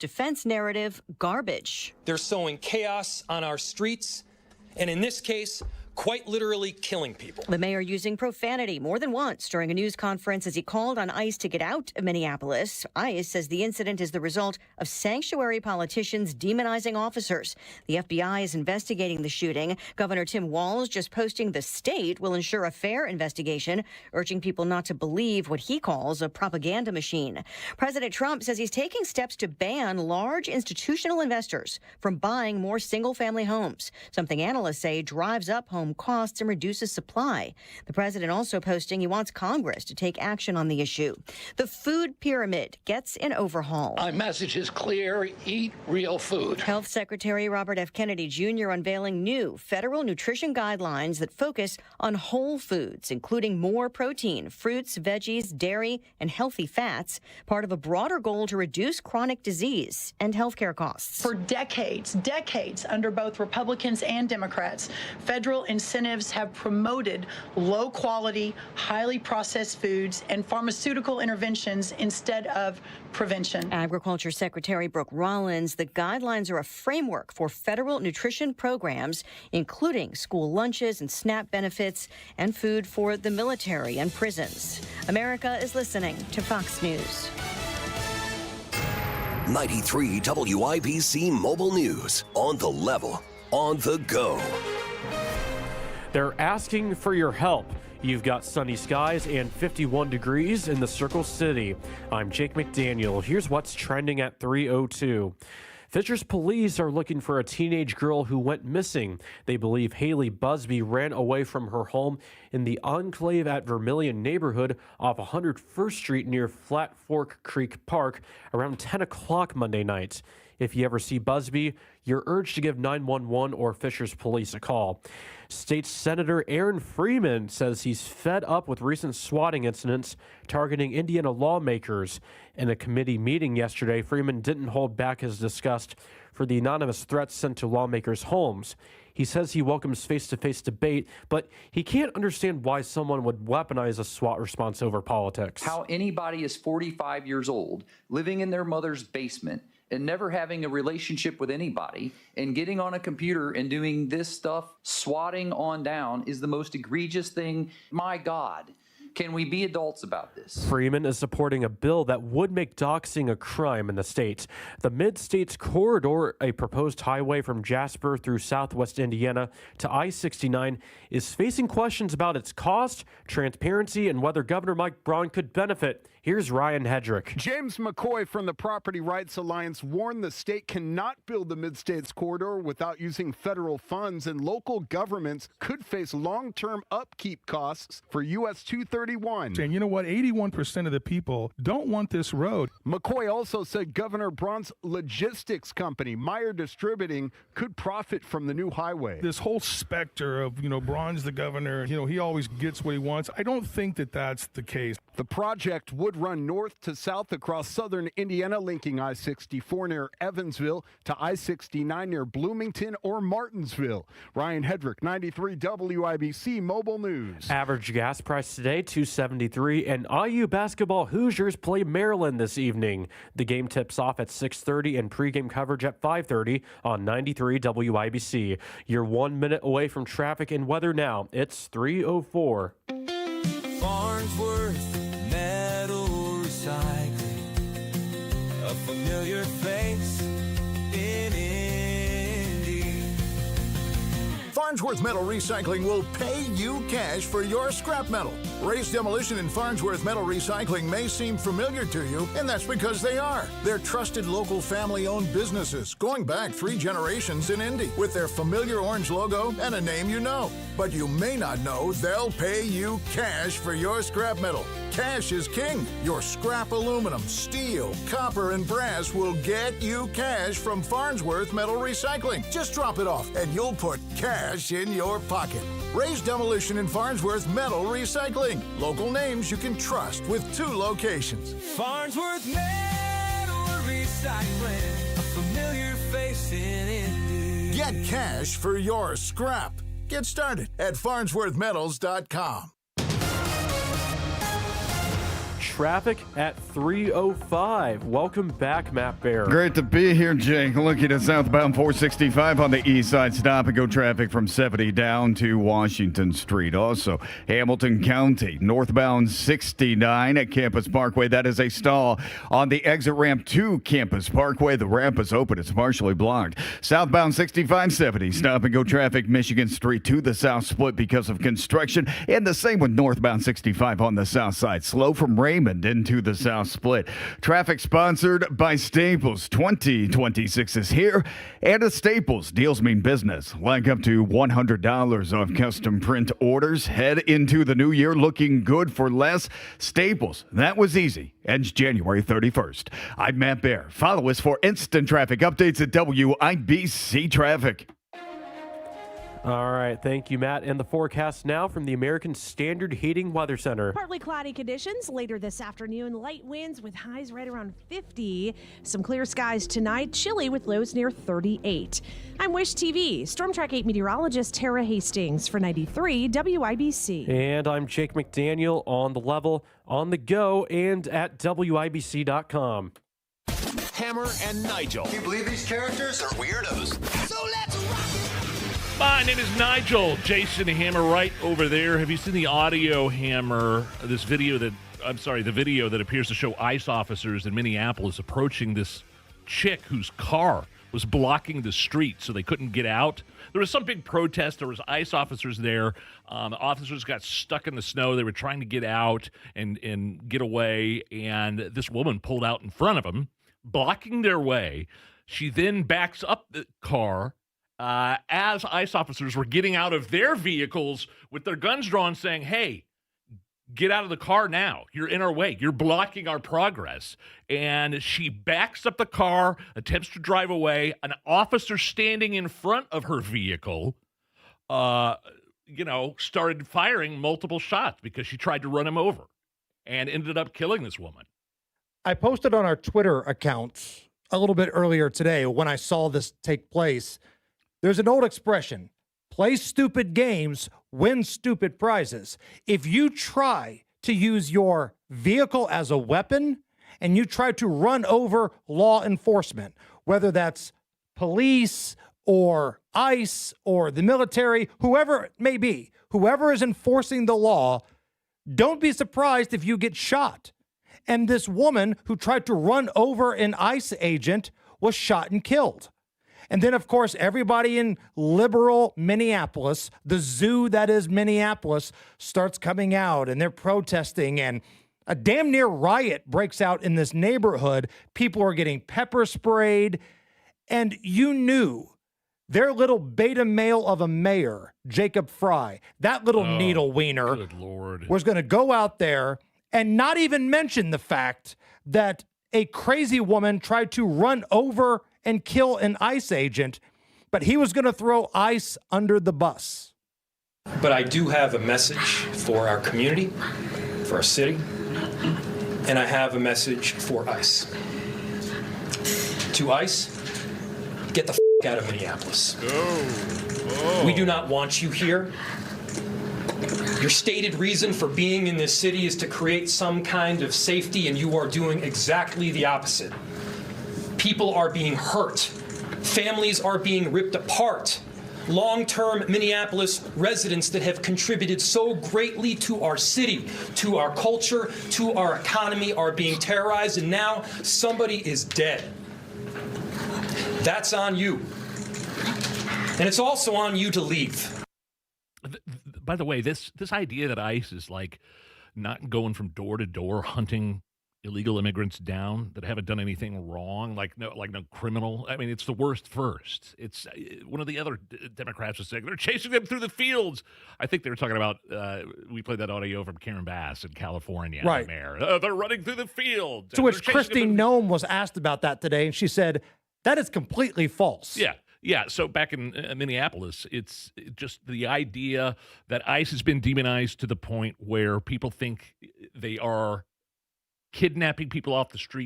defense narrative garbage. They're sowing chaos on our streets, and in this case, quite literally killing people. The mayor using profanity more than once during a news conference as he called on ICE to get out of Minneapolis. ICE says the incident is the result of sanctuary politicians demonizing officers. The FBI is investigating the shooting. Governor Tim Walz just posting the state will ensure a fair investigation, urging people not to believe what he calls a propaganda machine. President Trump says he's taking steps to ban large institutional investors from buying more single-family homes, something analysts say drives up home costs and reduces supply. The president also posting he wants Congress to take action on the issue. The food pyramid gets an overhaul. My message is clear: eat real food. Health Secretary Robert F. Kennedy Jr. unveiling new federal nutrition guidelines that focus on whole foods, including more protein, fruits, veggies, dairy, and healthy fats, part of a broader goal to reduce chronic disease and healthcare costs. For decades under both Republicans and Democrats, federal incentives have promoted low-quality, highly processed foods and pharmaceutical interventions instead of prevention. Agriculture Secretary Brooke Rollins, the guidelines are a framework for federal nutrition programs, including school lunches and SNAP benefits and food for the military and prisons. America is listening to Fox News. 93 WIBC Mobile News. On the level, on the go. They're asking for your help. You've got sunny skies and 51 degrees in the Circle City. I'm Jake McDaniel. Here's what's trending at 3:02. Fishers police are looking for a teenage girl who went missing. They believe Haley Busby ran away from her home in the Enclave at Vermilion neighborhood off 101st Street near Flat Fork Creek Park around 10 o'clock Monday night. If you ever see Busby, you're urged to give 911 or Fishers Police a call. State Senator Aaron Freeman says he's fed up with recent swatting incidents targeting Indiana lawmakers. In a committee meeting yesterday, Freeman didn't hold back his disgust for the anonymous threats sent to lawmakers' homes. He says he welcomes face-to-face debate, but he can't understand why someone would weaponize a SWAT response over politics. How anybody is 45 years old, living in their mother's basement, and never having a relationship with anybody and getting on a computer and doing this stuff, swatting on down, is the most egregious thing. My God, can we be adults about this? Freeman is supporting a bill that would make doxing a crime in the state. The Midstate Corridor, a proposed highway from Jasper through southwest Indiana to I-69, is facing questions about its cost, transparency, and whether Governor Mike Braun could benefit. Here's Ryan Hedrick. James McCoy from the Property Rights Alliance warned the state cannot build the Mid-States Corridor without using federal funds, and local governments could face long-term upkeep costs for US 231. And you know what? 81% of the people don't want this road. McCoy also said Governor Braun's logistics company, Meyer Distributing, could profit from the new highway. This whole specter of, Braun's the governor, he always gets what he wants. I don't think that that's the case. The project would run north to south across southern Indiana, linking I-64 near Evansville to I-69 near Bloomington or Martinsville. Ryan Hedrick, 93 WIBC Mobile News. Average gas price today, $2.73, and IU basketball Hoosiers play Maryland this evening. The game tips off at 6:30 and pregame coverage at 5:30 on 93 WIBC. You're 1 minute away from traffic and weather now. It's 3:04. Farnsworth Metal Recycling, a familiar face in Indy. Farnsworth Metal Recycling will pay you cash for your scrap metal. Ray's Demolition and Farnsworth Metal Recycling may seem familiar to you, and that's because they are. They're trusted local family-owned businesses going back 3 generations in Indy with their familiar orange logo and a name you know. But you may not know they'll pay you cash for your scrap metal. Cash is king. Your scrap aluminum, steel, copper, and brass will get you cash from Farnsworth Metal Recycling. Just drop it off, and you'll put cash in your pocket. Ray's Demolition and Farnsworth Metal Recycling. Local names you can trust with 2 locations. Farnsworth Metal Recycling, a familiar face in Indy. Get cash for your scrap. Get started at farnsworthmetals.com. traffic at 3:05. Welcome back, Matt Bear. Great to be here, Jake. Looking at southbound 465 on the east side. Stop and go traffic from 70 down to Washington Street. Also, Hamilton County, northbound 69 at Campus Parkway. That is a stall on the exit ramp to Campus Parkway. The ramp is open. It's partially blocked. Southbound 6570. Stop and go traffic Michigan Street to the south split because of construction. And the same with northbound 65 on the south side. Slow from Raymond into the south split. Traffic sponsored by Staples. 2026 is here. And at Staples, deals mean business. Like up to $100 off custom print orders. Head into the new year looking good for less. Staples, that was easy. Ends January 31st. I'm Matt Bear. Follow us for instant traffic updates at WIBC Traffic. All right, thank you, Matt. And the forecast now from the American Standard Heating Weather Center. Partly cloudy conditions later this afternoon. Light winds with highs right around 50. Some clear skies tonight. Chilly with lows near 38. I'm Wish TV. Storm Track 8 meteorologist Tara Hastings for 93 WIBC. And I'm Jake McDaniel on the level, on the go, and at WIBC.com. Hammer and Nigel. Can you believe these characters are weirdos? So let's rock it! My name is Nigel. Jason Hammer right over there. Have you seen the audio, Hammer? The video that appears to show ICE officers in Minneapolis approaching this chick whose car was blocking the street so they couldn't get out. There was some big protest. There was ICE officers there. Officers got stuck in the snow. They were trying to get out and get away, and this woman pulled out in front of them, blocking their way. She then backs up the car as ICE officers were getting out of their vehicles with their guns drawn, saying, hey, get out of the car now. You're in our way. You're blocking our progress. And she backs up the car, attempts to drive away. An officer standing in front of her vehicle, started firing multiple shots because she tried to run him over and ended up killing this woman. I posted on our Twitter accounts a little bit earlier today when I saw this take place. There's an old expression, play stupid games, win stupid prizes. If you try to use your vehicle as a weapon and you try to run over law enforcement, whether that's police or ICE or the military, whoever it may be, whoever is enforcing the law, don't be surprised if you get shot. And this woman who tried to run over an ICE agent was shot and killed. And then, of course, everybody in liberal Minneapolis, the zoo that is Minneapolis, starts coming out and they're protesting, and a damn near riot breaks out in this neighborhood. People are getting pepper sprayed, and you knew their little beta male of a mayor, Jacob Fry, that little needle wiener, good Lord, was going to go out there and not even mention the fact that a crazy woman tried to run over and kill an ICE agent, but he was going to throw ICE under the bus. But I do have a message for our community, for our city, and I have a message for ICE. To ICE, get the out of Minneapolis. We do not want you here. Your stated reason for being in this city is to create some kind of safety, and you are doing exactly the opposite. People are being hurt. Families are being ripped apart. Long-term Minneapolis residents that have contributed so greatly to our city, to our culture, to our economy are being terrorized, and now somebody is dead. That's on you. And it's also on you to leave. By the way, this idea that ICE is like not going from door to door hunting illegal immigrants down that haven't done anything wrong, like no criminal. I mean, it's the worst first. It's one of the other Democrats was saying they're chasing them through the fields. I think they were talking about, we played that audio from Karen Bass in California, right. The mayor. They're running through the fields. To which Christine Noem was asked about that today, and she said, that is completely false. Yeah. So back in Minneapolis, it's just the idea that ICE has been demonized to the point where people think they are kidnapping people off the street